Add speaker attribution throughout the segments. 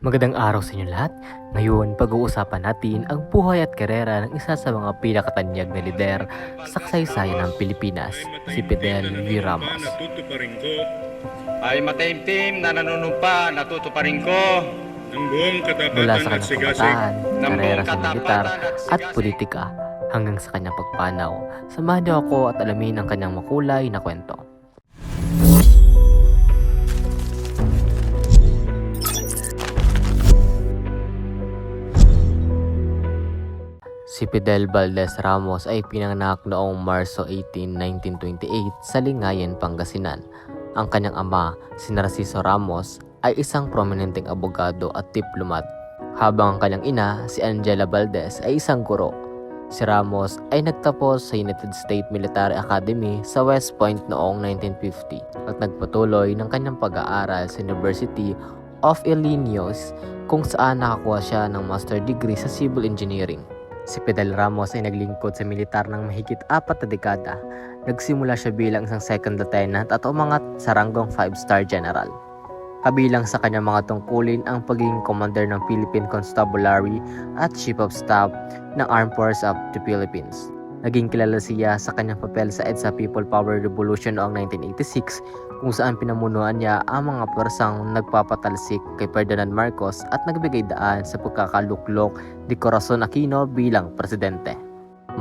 Speaker 1: Magandang araw sa inyo lahat. Ngayon, pag-uusapan natin ang buhay at karera ng isa sa mga pinakatanyag na lider sa kasaysayan ng Pilipinas, si Fidel V. Ramos.
Speaker 2: Natutuparin ko
Speaker 3: Ay mataimtim na nanunumpa, natutuparin ko
Speaker 2: ang buong
Speaker 1: Mula
Speaker 2: katapatan
Speaker 1: sa
Speaker 2: at
Speaker 1: kanyang
Speaker 2: sigasig
Speaker 1: kabataan,
Speaker 3: ng
Speaker 1: karera
Speaker 3: buong
Speaker 1: sa militar
Speaker 3: katapatan
Speaker 1: at politika hanggang sa kanyang pagpanaw. Samahan niyo ako at alamin ang kanyang makulay na kwento. Si Fidel Valdez Ramos ay pinanganak noong Marso 18, 1928 sa Lingayen, Pangasinan. Ang kanyang ama, si Narciso Ramos, ay isang prominenteng abogado at diplomat, habang ang kanyang ina, si Angela Valdez, ay isang guro. Si Ramos ay nagtapos sa United States Military Academy sa West Point noong 1950 at nagpatuloy ng kanyang pag-aaral sa University of Illinois kung saan nakakuha siya ng master degree sa civil engineering. Si Fidel Ramos ay naglingkod sa militar ng mahigit 4 na dekada. Nagsimula siya bilang isang second lieutenant at umangat sa ranggong 5-star general. Kabilang sa kanyang mga tungkulin ang pagiging commander ng Philippine Constabulary at Chief of Staff ng Armed Forces of the Philippines. Naging kilala siya sa kanyang papel sa EDSA People Power Revolution noong 1986 kung saan pinamunuan niya ang mga pwersang nagpapatalsik kay Ferdinand Marcos at nagbigay daan sa pagkakaluklok ni Corazon Aquino bilang presidente.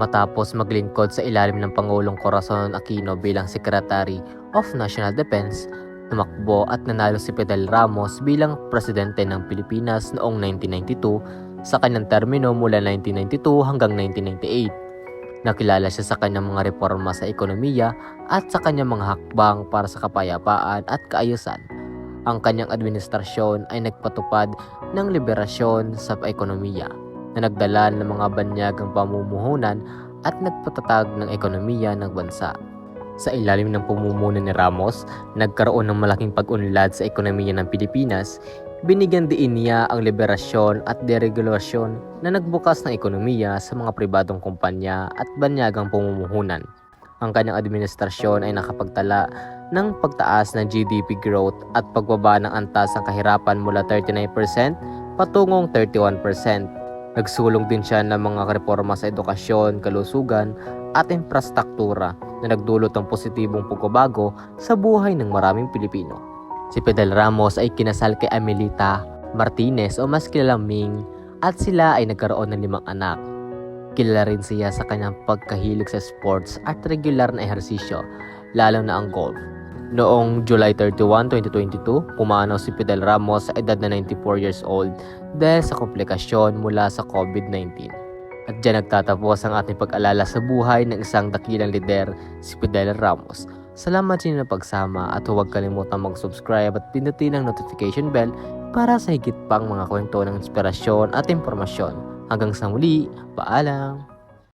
Speaker 1: Matapos maglingkod sa ilalim ng Pangulong Corazon Aquino bilang Secretary of National Defense, tumakbo at nanalo si Fidel Ramos bilang presidente ng Pilipinas noong 1992 sa kanyang termino mula 1992 hanggang 1998. Nakilala siya sa kanyang mga reforma sa ekonomiya at sa kanyang mga hakbang para sa kapayapaan at kaayusan. Ang kanyang administrasyon ay nagpatupad ng liberasyon sa ekonomiya na nagdala ng mga banyagang pamumuhunan at nagpatatag ng ekonomiya ng bansa. Sa ilalim ng pamumuno ni Ramos, nagkaroon ng malaking pag-unlad sa ekonomiya ng Pilipinas. Binigyan din niya ang liberasyon at deregulasyon na nagbukas ng ekonomiya sa mga pribadong kumpanya at banyagang pamumuhunan. Ang kanyang administrasyon ay nakapagtala ng pagtaas ng GDP growth at pagbaba ng antas ng kahirapan mula 39% patungong 31%. Nagsulong din siya ng mga reforma sa edukasyon, kalusugan at infrastruktura na nagdulot ng positibong pagbabago sa buhay ng maraming Pilipino. Si Fidel Ramos ay kinasal kay Amelita Martinez o mas kilalang Ming at sila ay nagkaroon ng 5 anak. Kilala rin siya sa kanyang pagkahilig sa sports at regular na ehersisyo, lalo na ang golf. Noong July 31, 2022, pumanaw si Fidel Ramos sa edad na 94 years old dahil sa komplikasyon mula sa COVID-19. At dyan nagtatapos ang ating pag-alala sa buhay ng isang dakilang lider, si Fidel Ramos. Salamat sa inyo na pagsama at huwag kalimutang mag-subscribe at pindutin ang notification bell para sa higit pang mga kwento ng inspirasyon at impormasyon. Hanggang sa muli, paalam!